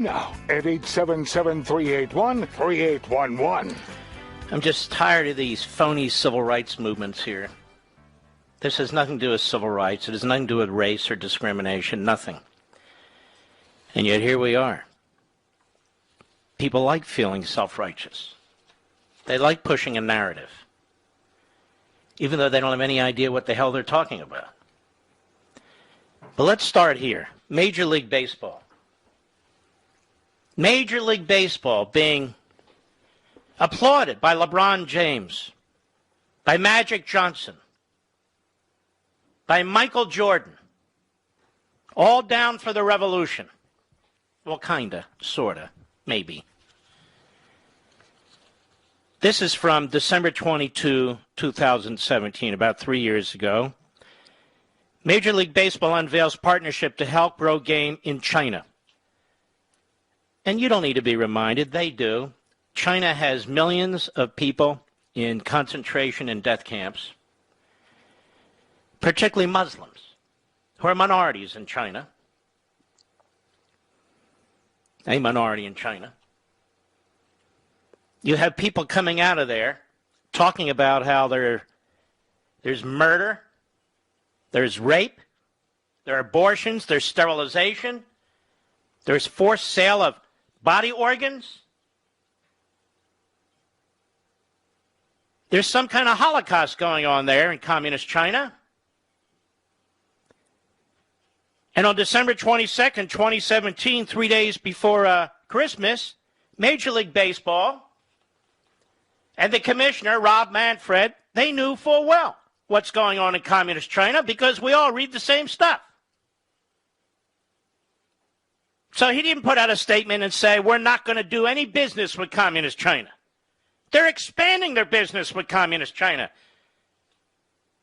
Now at 877-381-3811. I'm just tired of these phony civil rights movements here. This has nothing to do with civil rights. It has nothing to do with race or discrimination, nothing. And yet here we are. People like feeling self-righteous. They like pushing a narrative, even though they don't have any idea what the hell they're talking about. But let's start here. Major League Baseball. Major League Baseball being applauded by LeBron James, by Magic Johnson, by Michael Jordan, all down for the revolution. Well, kinda, sorta, maybe. This is from December 22, 2017, about 3 years ago. Major League Baseball unveils partnership to help grow game in China. And you don't need to be reminded, they do. China has millions of people in concentration and death camps, particularly Muslims, who are minorities in China. A minority in China. You have people coming out of there talking about how there's murder, there's rape, there are abortions, there's sterilization, there's forced sale of body organs. There's some kind of Holocaust going on there in communist China. And on December 22nd, 2017, 3 days before Christmas, Major League Baseball and the commissioner, Rob Manfred, they knew full well what's going on in communist China because we all read the same stuff. So he didn't put out a statement and say, we're not going to do any business with communist China. They're expanding their business with communist China.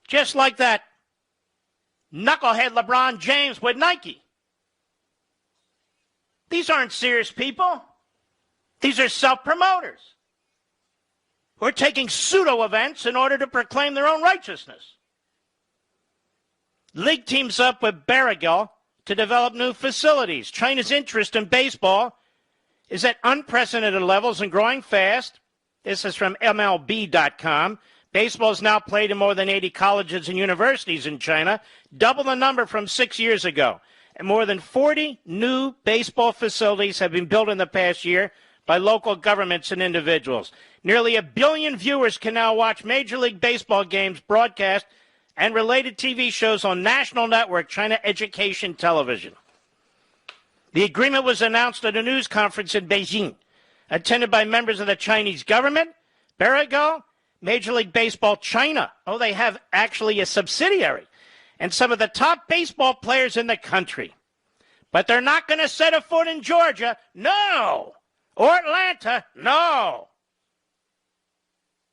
Just like that knucklehead LeBron James with Nike. These aren't serious people. These are self-promoters who are taking pseudo-events in order to proclaim their own righteousness. League teams up with Barrigal to develop new facilities. China's interest in baseball is at unprecedented levels and growing fast. This is from MLB.com. Baseball is now played in more than 80 colleges and universities in China, double the number from 6 years ago. And more than 40 new baseball facilities have been built in the past year by local governments and individuals. Nearly 1 billion viewers can now watch Major League Baseball games broadcast and related TV shows on national network China Education Television. The agreement was announced at a news conference in Beijing, attended by members of the Chinese government, Barrigal, Major League Baseball China. Oh, they have actually a subsidiary. And some of the top baseball players in the country. But they're not going to set a foot in Georgia. No. Or Atlanta. No.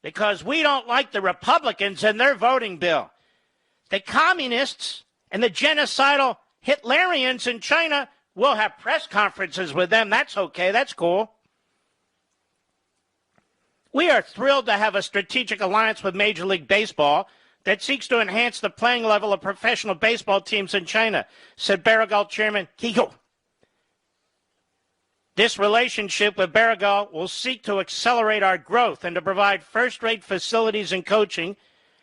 Because we don't like the Republicans and their voting bill. The communists and the genocidal Hitlerians in China will have press conferences with them. That's okay. That's cool. We are thrilled to have a strategic alliance with Major League Baseball that seeks to enhance the playing level of professional baseball teams in China, said Barrigal chairman Kigo. This relationship with Barrigal will seek to accelerate our growth and to provide first-rate facilities and coaching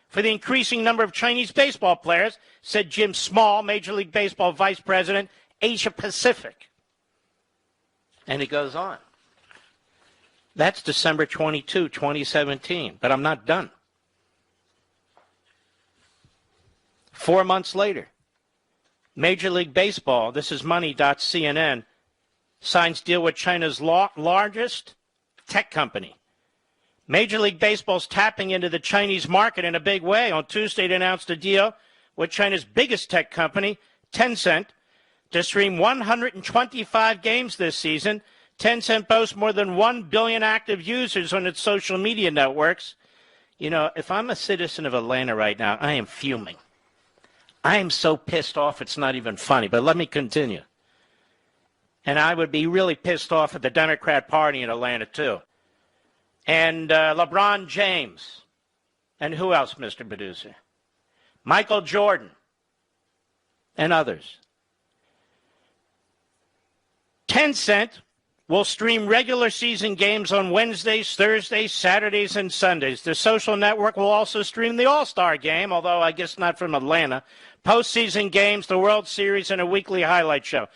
for the increasing number of Chinese baseball players, said Jim Small, Major League Baseball Vice President, Asia Pacific. And it goes on. That's December 22, 2017, but I'm not done. 4 months later, Major League Baseball, this is money.cnn, signs deal with China's largest tech company. Major League Baseball's tapping into the Chinese market in a big way. On Tuesday, it announced a deal with China's biggest tech company, Tencent, to stream 125 games this season. Tencent boasts more than 1 billion active users on its social media networks. You know, if I'm a citizen of Atlanta right now, I am fuming. I am so pissed off it's not even funny, but let me continue. And I would be really pissed off at the Democrat Party in Atlanta, too. And LeBron James. And who else, Mr. Producer? Michael Jordan. And others. Tencent will stream regular season games on Wednesdays, Thursdays, Saturdays, and Sundays. The social network will also stream the All-Star Game, although I guess not from Atlanta, postseason games, the World Series, and a weekly highlight show.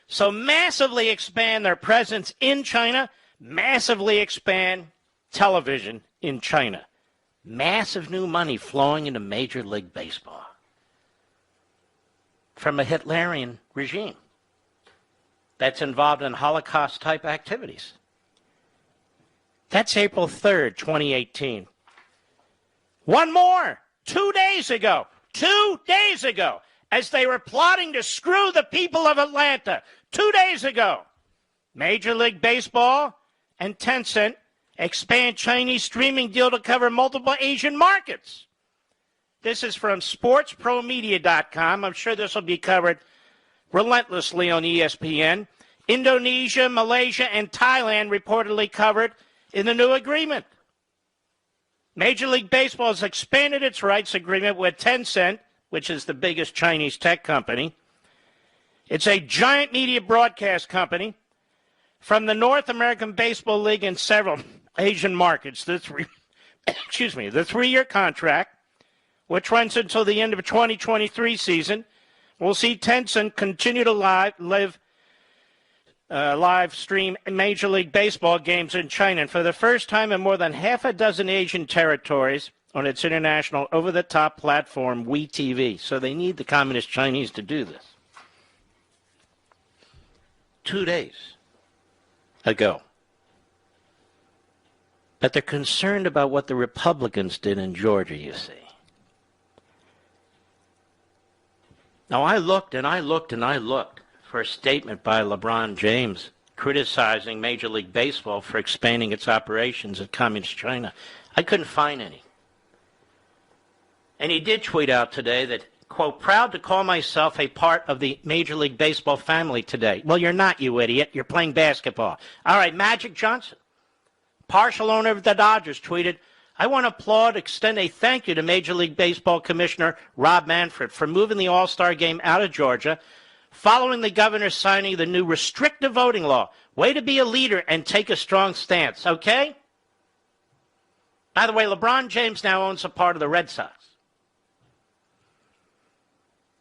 So massively expand their presence in China, massively expand television in China. Massive new money flowing into Major League Baseball from a Hitlerian regime that's involved in Holocaust-type activities. That's April 3rd, 2018. One more, 2 days ago, as they were plotting to screw the people of Atlanta, 2 days ago, Major League Baseball and Tencent expand Chinese streaming deal to cover multiple Asian markets. This is from sportspromedia.com. I'm sure this will be covered relentlessly on ESPN. Indonesia, Malaysia, and Thailand reportedly covered in the new agreement. Major League Baseball has expanded its rights agreement with Tencent, which is the biggest Chinese tech company. It's a giant media broadcast company from the North American Baseball League and several Asian markets. The three-year contract, which runs until the end of the 2023 season, will see Tencent continue to live stream Major League Baseball games in China. And for the first time in more than half a dozen Asian territories on its international over-the-top platform, WeTV. So they need the Communist Chinese to do this. 2 days ago. But they're concerned about what the Republicans did in Georgia, you see. Now, I looked for a statement by LeBron James criticizing Major League Baseball for expanding its operations in Communist China. I couldn't find any. And he did tweet out today that, quote, proud to call myself a part of the Major League Baseball family today. Well, you're not, you idiot. You're playing basketball. All right, Magic Johnson, partial owner of the Dodgers, tweeted, I want to applaud, extend a thank you to Major League Baseball Commissioner Rob Manfred for moving the All-Star Game out of Georgia following the governor signing the new restrictive voting law. Way to be a leader and take a strong stance, okay? By the way, LeBron James now owns a part of the Red Sox.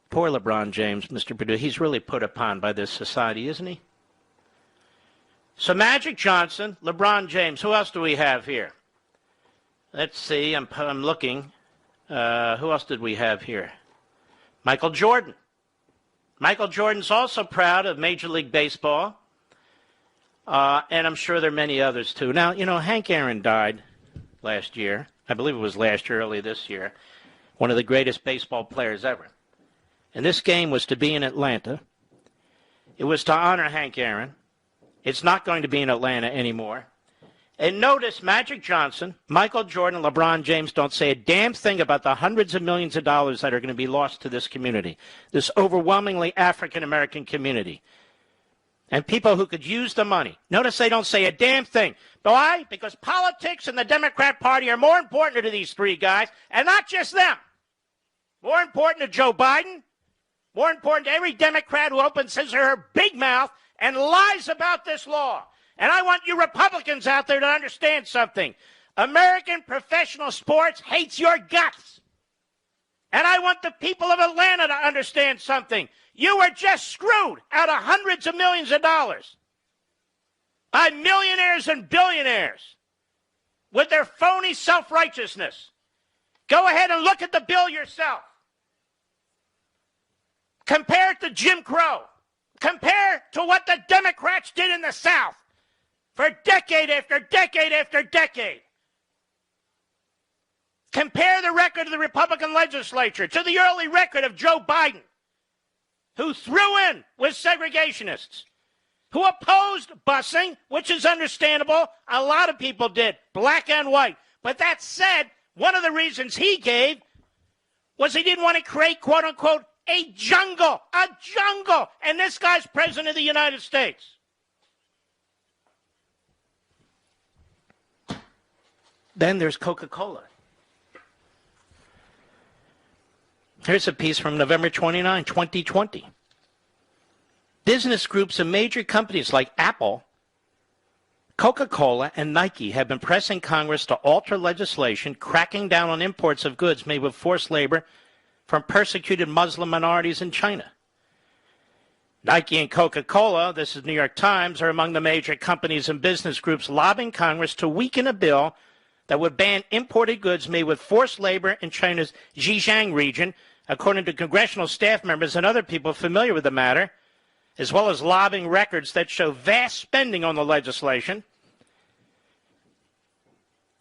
Poor LeBron James, Mr. Perdue. He's really put upon by this society, isn't he? So Magic Johnson, LeBron James. Who else do we have here? Let's see. I'm looking. Who else did we have here? Michael Jordan. Michael Jordan's also proud of Major League Baseball. And I'm sure there are many others, too. Now, you know, Hank Aaron died last year. I believe it was last year, early this year. One of the greatest baseball players ever. And this game was to be in Atlanta. It was to honor Hank Aaron. It's not going to be in Atlanta anymore. And notice Magic Johnson, Michael Jordan, LeBron James don't say a damn thing about the hundreds of millions of dollars that are going to be lost to this community, this overwhelmingly African-American community. And people who could use the money. Notice they don't say a damn thing. Why? Because politics and the Democrat Party are more important to these three guys, and not just them. More important to Joe Biden, more important to every Democrat who opens his or her big mouth and lies about this law. And I want you Republicans out there to understand something. American professional sports hates your guts. And I want the people of Atlanta to understand something. You were just screwed out of hundreds of millions of dollars by millionaires and billionaires with their phony self-righteousness. Go ahead and look at the bill yourself. Compare it to Jim Crow. Compare to what the Democrats did in the South for decade after decade after decade. Compare the record of the Republican legislature to the early record of Joe Biden, who threw in with segregationists, who opposed busing, which is understandable. A lot of people did, black and white. But that said, one of the reasons he gave was he didn't want to create, quote unquote, a jungle. And this guy's president of the United States. Then there's Coca-Cola. Here's a piece from November 29, 2020. Business groups of major companies like Apple Coca-Cola and Nike have been pressing Congress to alter legislation cracking down on imports of goods made with forced labor from persecuted Muslim minorities in China. Nike and Coca-Cola, this is New York Times, are among the major companies and business groups lobbying Congress to weaken a bill that would ban imported goods made with forced labor in China's Xinjiang region, according to congressional staff members and other people familiar with the matter, as well as lobbying records that show vast spending on the legislation.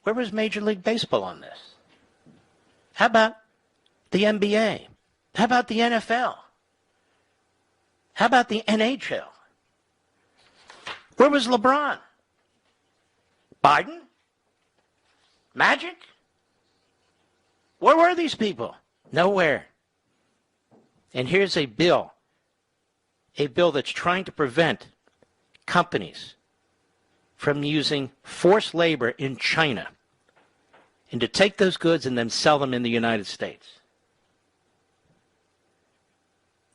Where was Major League Baseball on this? How about the NBA? How about the NFL? How about the NHL? Where was LeBron? Biden? Magic? Where were these people? Nowhere. And here's a bill that's trying to prevent companies from using forced labor in China and to take those goods and then sell them in the United States.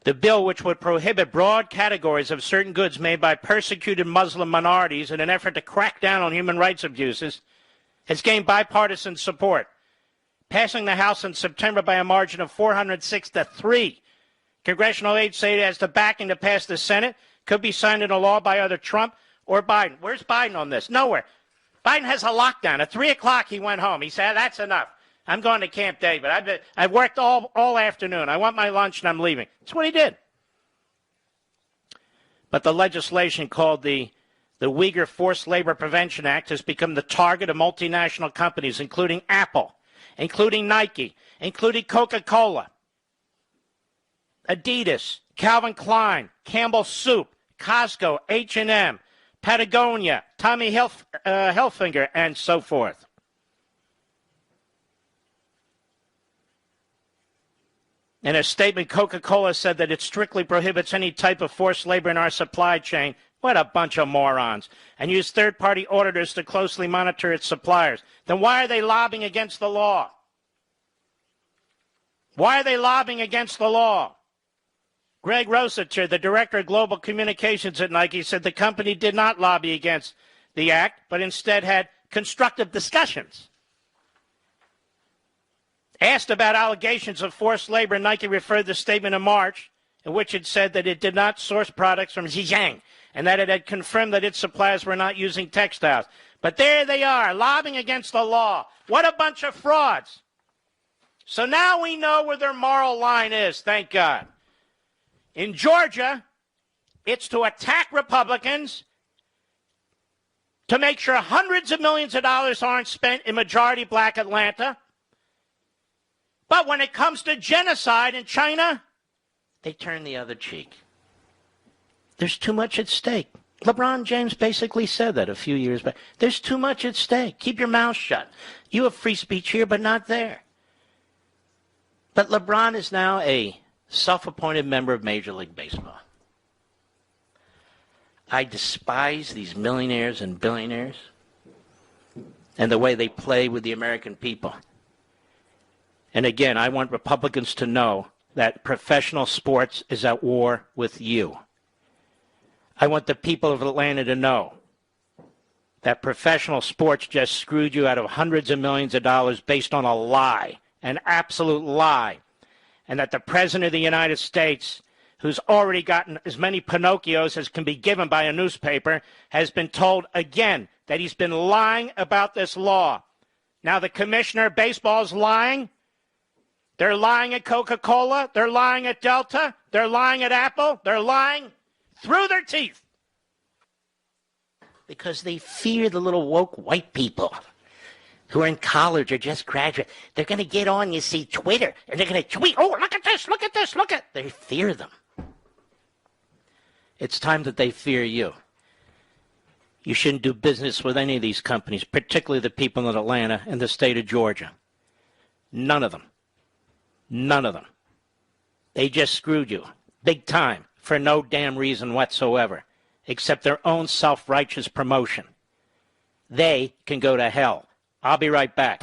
The bill, which would prohibit broad categories of certain goods made by persecuted Muslim minorities in an effort to crack down on human rights abuses, has gained bipartisan support, passing the House in September by a margin of 406-3. Congressional aides say it has the backing to pass the Senate, could be signed into law by either Trump or Biden. Where's Biden on this? Nowhere. Biden has a lockdown. At 3 o'clock, he went home. He said, that's enough. I'm going to Camp David. I've worked all afternoon. I want my lunch and I'm leaving. That's what he did. But the legislation called the Uyghur Forced Labor Prevention Act has become the target of multinational companies, including Apple, including Nike, including Coca-Cola, Adidas, Calvin Klein, Campbell Soup, Costco, H&M, Patagonia, Tommy Hilfiger, and so forth. In a statement, Coca-Cola said that it strictly prohibits any type of forced labor in our supply chain. What a bunch of morons. And use third-party auditors to closely monitor its suppliers. Then why are they lobbying against the law? Why are they lobbying against the law? Greg Rositer, the director of global communications at Nike, said the company did not lobby against the act, but instead had constructive discussions. Asked about allegations of forced labor, Nike referred to the statement in March in which it said that it did not source products from Xinjiang and that it had confirmed that its suppliers were not using textiles. But there they are, lobbying against the law. What a bunch of frauds. So now we know where their moral line is, thank God. In Georgia, it's to attack Republicans, to make sure hundreds of millions of dollars aren't spent in majority black Atlanta. But when it comes to genocide in China, they turn the other cheek. There's too much at stake. LeBron James basically said that a few years back. There's too much at stake. Keep your mouth shut. You have free speech here, but not there. But LeBron is now a self-appointed member of Major League Baseball. I despise these millionaires and billionaires and the way they play with the American people. And again, I want Republicans to know that professional sports is at war with you. I want the people of Atlanta to know that professional sports just screwed you out of hundreds of millions of dollars based on a lie, an absolute lie. And that the President of the United States, who's already gotten as many Pinocchios as can be given by a newspaper, has been told again that he's been lying about this law. Now the commissioner of baseball is lying. They're lying at Coca-Cola. They're lying at Delta. They're lying at Apple. They're lying through their teeth. Because they fear the little woke white people who are in college or just graduate. They're going to get on, you see, Twitter, and they're going to tweet, oh, look at this, look at this, look at. They fear them. It's time that they fear you. You shouldn't do business with any of these companies, particularly the people in Atlanta and the state of Georgia. None of them. None of them. They just screwed you, big time, for no damn reason whatsoever, except their own self-righteous promotion. They can go to hell. I'll be right back.